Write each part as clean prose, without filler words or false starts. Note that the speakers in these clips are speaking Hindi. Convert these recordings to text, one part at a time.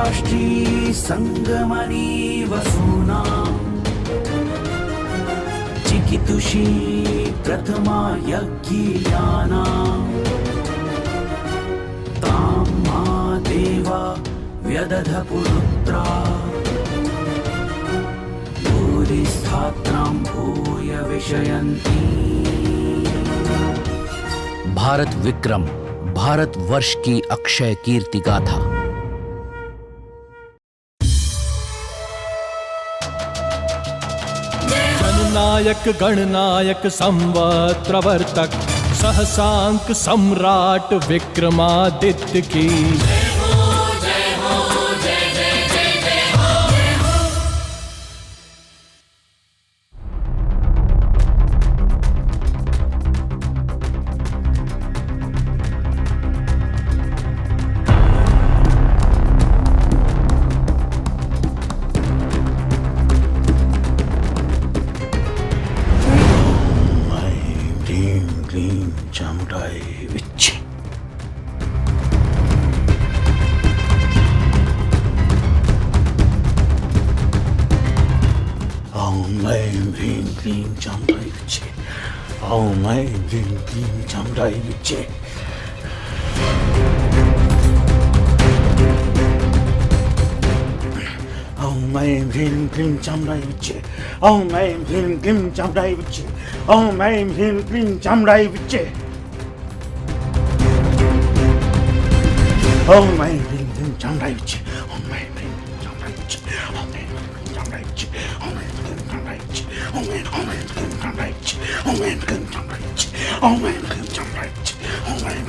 राष्ट्री संगमनी वसूना चिकितुषी प्रथमा यज्ञियाना तां मा देवा व्यदध पुरुत्रा भूरिस्थात्रां भूय विषयन्ति। भारत विक्रम, भारत वर्ष की अक्षय कीर्ति गाथा। जननायक गणनायक संवत् प्रवर्तक सहसांक सम्राट विक्रमादित्य की चामुंडाई विच्चे। ओम ऐं ह्रीं क्लीं चामुंडाई विच्चे। ओम ऐं ह्रीं क्लीं चामुंडाई विच्चे। ओम ऐं ह्रीं क्लीं चामुंडाई विच्चे। ओम ऐं ह्रीं क्लीं चामुंडाई विच्चे। ओम ऐं ह्रीं क्लीं चामुंडाई विच्चे। ओम ऐं ह्रीं क्लीं चामुंडाई विच्चे। ओम ऐं ह्रीं क्लीं चामुंडाई विच्चे। ओम ऐं ह्रीं क्लीं चामुंडाई विच्चे। ओम ऐं क्लीं चामुंडाई विच्चे। ओम ऐं क्लीं चामुंडाई विच्चे। ओम ऐं क्लीं चामुंडाई विच्चे। ओम ऐं क्लीं चामुंडाई विच्चे। ओम ऐं क्लीं चामुंडाई विच्चे। ओम ऐं क्लीं चामुंडाई विच्चे। ओम ऐं क्लीं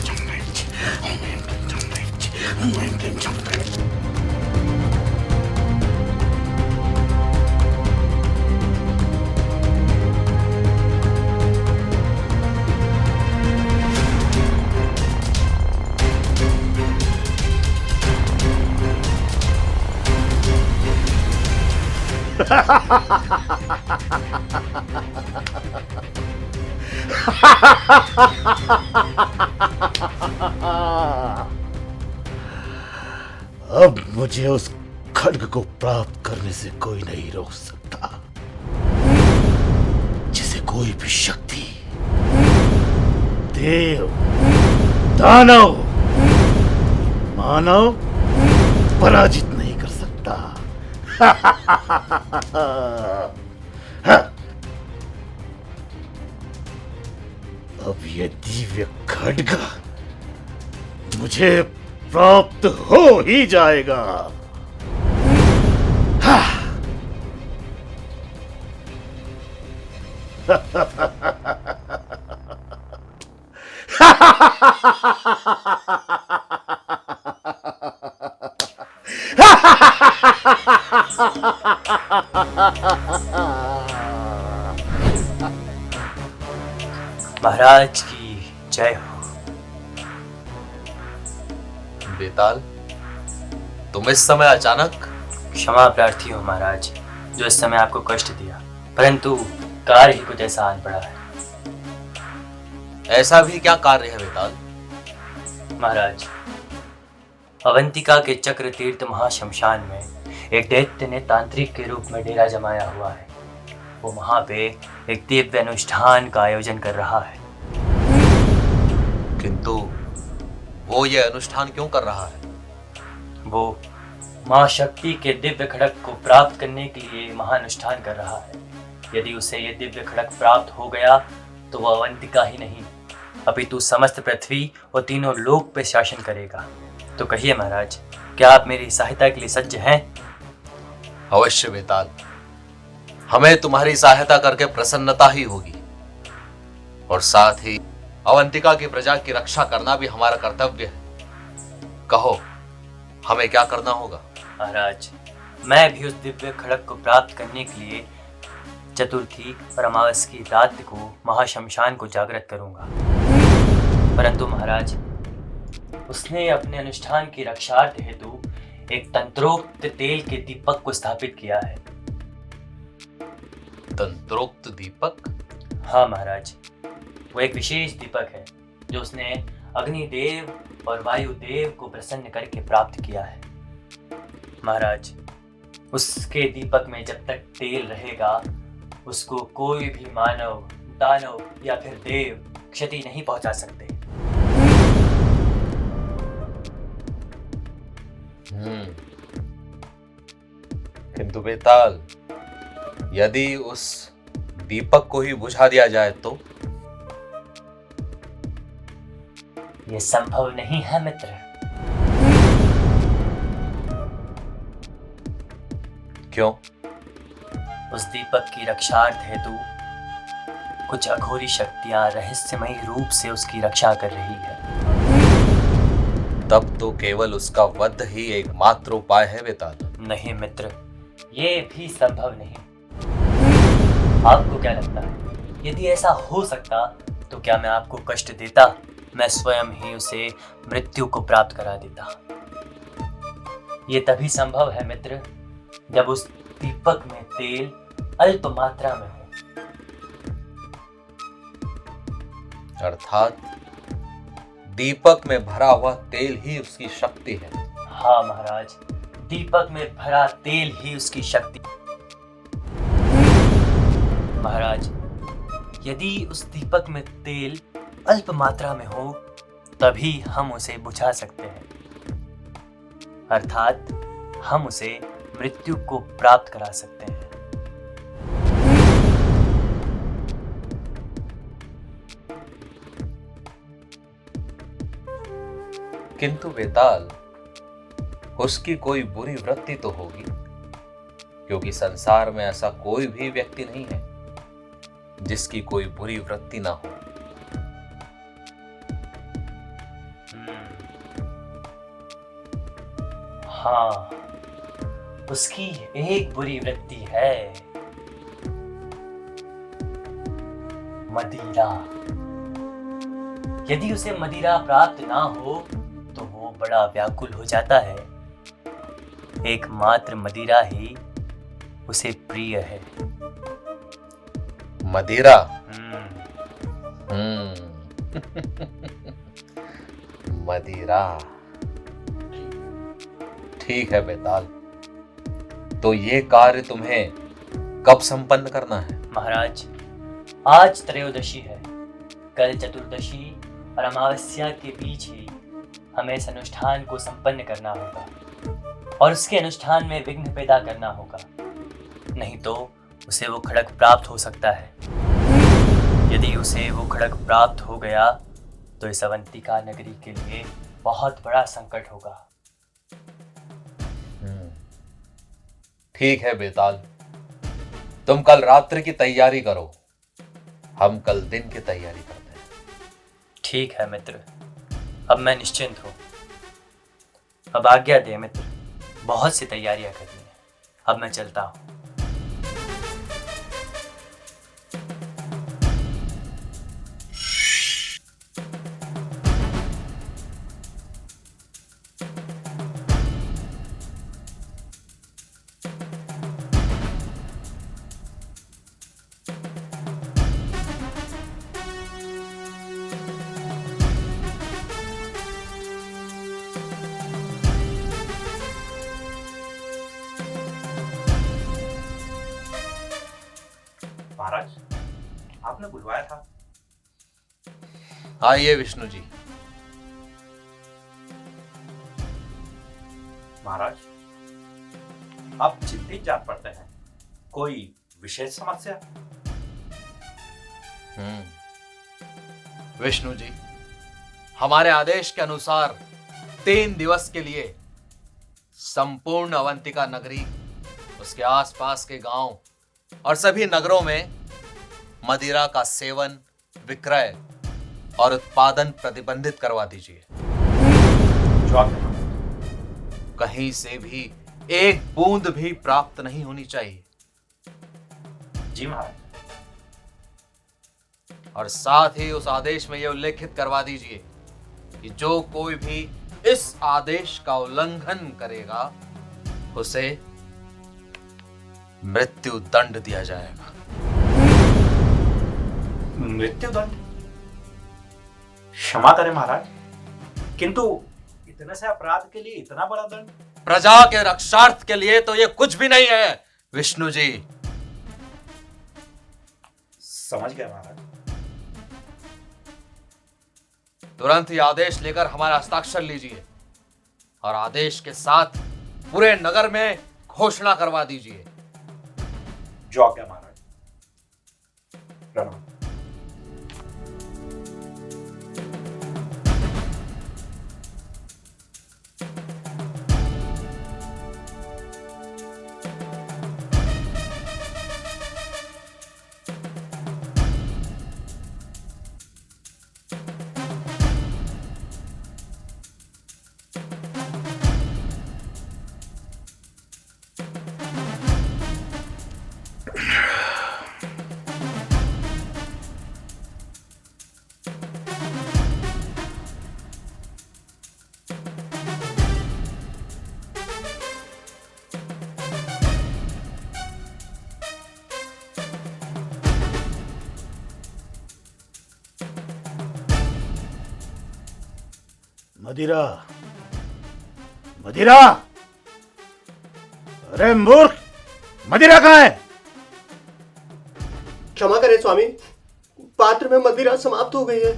चामुंडाई विच्चे। ओम ऐं क्लीं चामुंडाई विच्चे। ओम ऐं क्लीं चामुंडाई विच्चे। अब मुझे उस खड्ग को प्राप्त करने से कोई नहीं रोक सकता, जिसे कोई भी शक्ति, देव, दानव, मानव पराजित नहीं कर सकता। अब ये दिव्य खड्ग मुझे प्राप्त हो ही जाएगा। महाराज की जय हो। बेताल, तुम इस समय अचानक? क्षमा प्रार्थी हो महाराज, जो इस समय आपको कष्ट दिया, परंतु कार्य ही कुछ ऐसा आन पड़ा है। ऐसा भी क्या कार्य है बेताल? महाराज, अवंतिका के चक्र तीर्थ महाशमशान में एक दैत्य ने तांत्रिक के रूप में डेरा जमाया हुआ है। वो वहां पे एक दिव्य अनुष्ठान का आयोजन कर रहा है। किंतु वो ये अनुष्ठान क्यों कर रहा है? वो मां शक्ति के दिव्य खड़ग को प्राप्त करने के लिए महानुष्ठान कर रहा है। यदि उसे ये दिव्य खड़ग प्राप्त हो गया तो वह अवंतिका ही नहीं, अपितु समस्त पृथ्वी और तीनों लोक पे शासन करेगा। तो कहिए महाराज, क्या आप मेरी सहायता के लिए सज्ज हैं? अवश्य बेताल, हमें तुम्हारी सहायता करके प्रसन्नता ही होगी, और साथ ही अवंतिका की प्रजा की रक्षा करना भी हमारा कर्तव्य है। कहो, हमें क्या करना होगा? महाराज, मैं भी उस दिव्य खड़ग को प्राप्त करने के लिए चतुर्थी और अमावस की रात को महाशमशान को जागृत करूंगा। परंतु महाराज, उसने अपने अनुष्ठान की रक्षार्थ हेतु एक तंत्रोक्त तेल के दीपक को स्थापित किया है। तंत्रोक्त दीपक? हाँ महाराज, वो एक विशेष दीपक है जो उसने अग्निदेव और वायुदेव को प्रसन्न करके प्राप्त किया है। महाराज, उसके दीपक में जब तक तेल रहेगा उसको कोई भी मानव, दानव या फिर देव क्षति नहीं पहुंचा सकते। किंतु बेताल, यदि उस दीपक को ही बुझा दिया जाए तो? यह संभव नहीं है मित्र। क्यों? उस दीपक की रक्षार्थ हेतु कुछ अघोरी शक्तियां रहस्यमयी रूप से उसकी रक्षा कर रही है। तब तो केवल उसका वध ही एकमात्र उपाय है बेताल। नहीं मित्र, ये भी संभव नहीं। आपको क्या लगता है, यदि ऐसा हो सकता तो क्या मैं आपको कष्ट देता? मैं स्वयं ही उसे मृत्यु को प्राप्त करा देता। ये तभी संभव है मित्र जब उस दीपक में तेल अल्प मात्रा में हो। अर्थात दीपक में भरा हुआ तेल ही उसकी शक्ति है। हाँ महाराज, दीपक में भरा तेल ही उसकी शक्ति। महाराज, यदि उस दीपक में तेल अल्प मात्रा में हो तभी हम उसे बुझा सकते हैं, अर्थात हम उसे मृत्यु को प्राप्त करा सकते हैं। किंतु बेताल, उसकी कोई बुरी वृत्ति तो होगी, क्योंकि संसार में ऐसा कोई भी व्यक्ति नहीं है जिसकी कोई बुरी वृत्ति ना हो। हाँ, उसकी एक बुरी वृत्ति है, मदिरा। यदि उसे मदिरा प्राप्त ना हो तो वो बड़ा व्याकुल हो जाता है। एकमात्र मदिरा ही उसे प्रिय है। मदिरा? मदिरा, ठीक है बेताल। तो ये कार्य तुम्हें कब संपन्न करना है? महाराज, आज त्रयोदशी है, कल चतुर्दशी और अमावस्या के बीच ही हमें इस अनुष्ठान को संपन्न करना होगा और उसके अनुष्ठान में विघ्न पैदा करना होगा, नहीं तो उसे वो खड्ग प्राप्त हो सकता है। यदि उसे वो खड्ग प्राप्त हो गया तो इस अवंतिका नगरी के लिए बहुत बड़ा संकट होगा। ठीक है बेताल, तुम कल रात्रि की तैयारी करो, हम कल दिन की तैयारी करते हैं। ठीक है मित्र, अब मैं निश्चिंत हूँ। अब आज्ञा दे मित्र, बहुत सी तैयारियां करनी है। अब मैं चलता हूँ। महाराज, आपने बुलवाया था? आइए विष्णु जी। महाराज, आप चिंतित जान पड़ते हैं, कोई विशेष समस्या? विष्णु जी, हमारे आदेश के अनुसार 3 दिवस के लिए संपूर्ण अवंतिका नगरी, उसके आसपास के गांव और सभी नगरों में मदिरा का सेवन, विक्रय और उत्पादन प्रतिबंधित करवा दीजिए। कहीं से भी एक बूंद भी प्राप्त नहीं होनी चाहिए। जी महाराज। और साथ ही उस आदेश में यह उल्लेखित करवा दीजिए कि जो कोई भी इस आदेश का उल्लंघन करेगा उसे मृत्यु दंड दिया जाएगा। मृत्यु दंड? क्षमा करें महाराज, किंतु इतने से अपराध के लिए इतना बड़ा दंड? प्रजा के रक्षार्थ के लिए तो ये कुछ भी नहीं है विष्णु जी। समझ गया महाराज। तुरंत ही आदेश लेकर हमारा हस्ताक्षर लीजिए और आदेश के साथ पूरे नगर में घोषणा करवा दीजिए। जो आज्ञा महाराज। प्रणाम। मदिरा, मदिरा! अरे मूर्ख, मदिरा कहाँ है? क्षमा करें स्वामी, पात्र में मदिरा समाप्त हो गई है।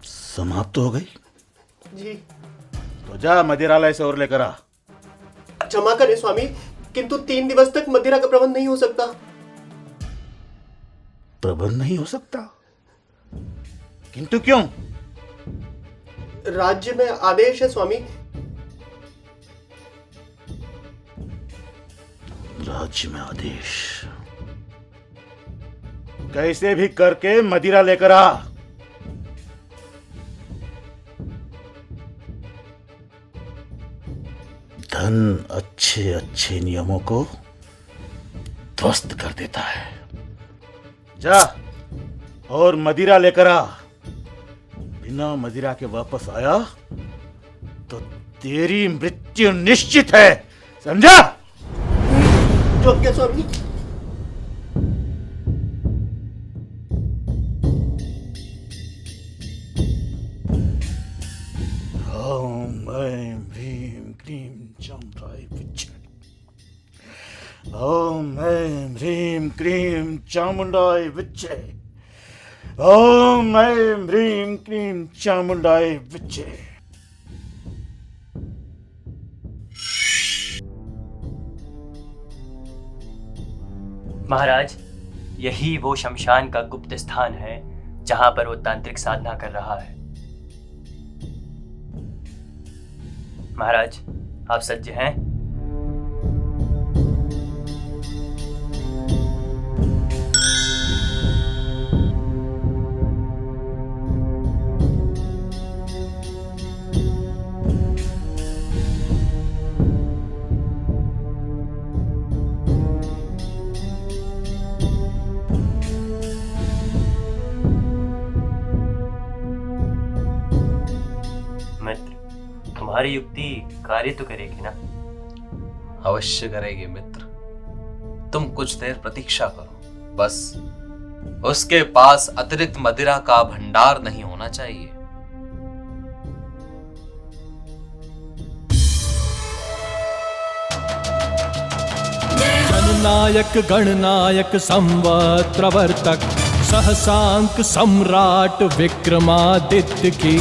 समाप्त हो गई? जी। तो जा मदिरालय से और लेकर आ। क्षमा करें स्वामी, किंतु 3 दिवस तक मदिरा का प्रबंध नहीं हो सकता। प्रबंध नहीं हो सकता? किंतु क्यों? राज्य में आदेश है स्वामी। राज्य में आदेश? कैसे भी करके मदिरा लेकर आ। धन अच्छे अच्छे नियमों को ध्वस्त कर देता है। जा और मदिरा लेकर आ। बिना मदिरा के वापस आया तो तेरी मृत्यु निश्चित है, समझा? जो क्या स्वामी? ओम ऐं ह्रीं क्लीं चामुण्डाय विच्चे। ओम ऐं ह्रीं क्लीं चामुण्डाय विच्चे। ओम ऐं ह्रीं क्लीं चामुण्डाय विच्चे। महाराज, यही वो शमशान का गुप्त स्थान है जहां पर वो तांत्रिक साधना कर रहा है। महाराज, आप सज्ज हैं? तुम्हारी युक्ति कार्य तो करेगी ना? अवश्य करेगी मित्र। तुम कुछ देर प्रतीक्षा करो, बस उसके पास अतिरिक्त मदिरा का भंडार नहीं होना चाहिए। जननायक गणनायक संवत्प्रवर्तक सहसांक सम्राट विक्रमादित्य की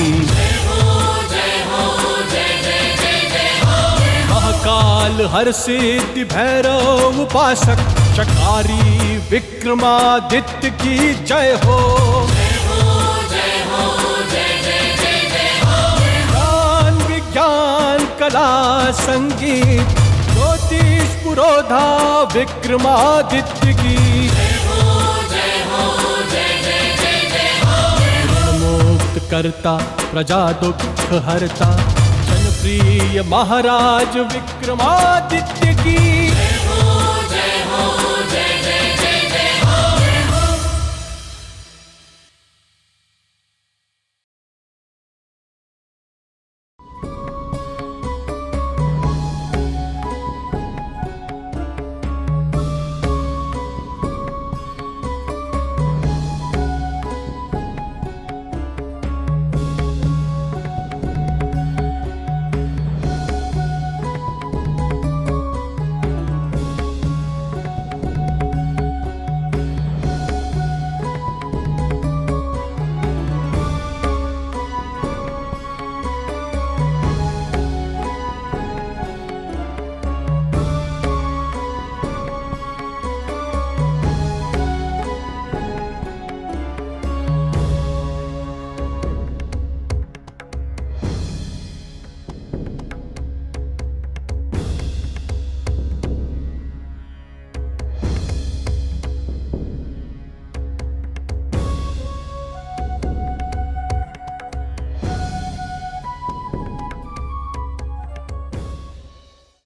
काल हर सिद्धि भैरव उपासक शकारी विक्रमादित्य की जय हो। ज्ञान विज्ञान कला संगीत ज्योतिष पुरोधा विक्रमादित्य की मुक्त करता प्रजा दुख हरता प्रिय महाराज विक्रमादित्य की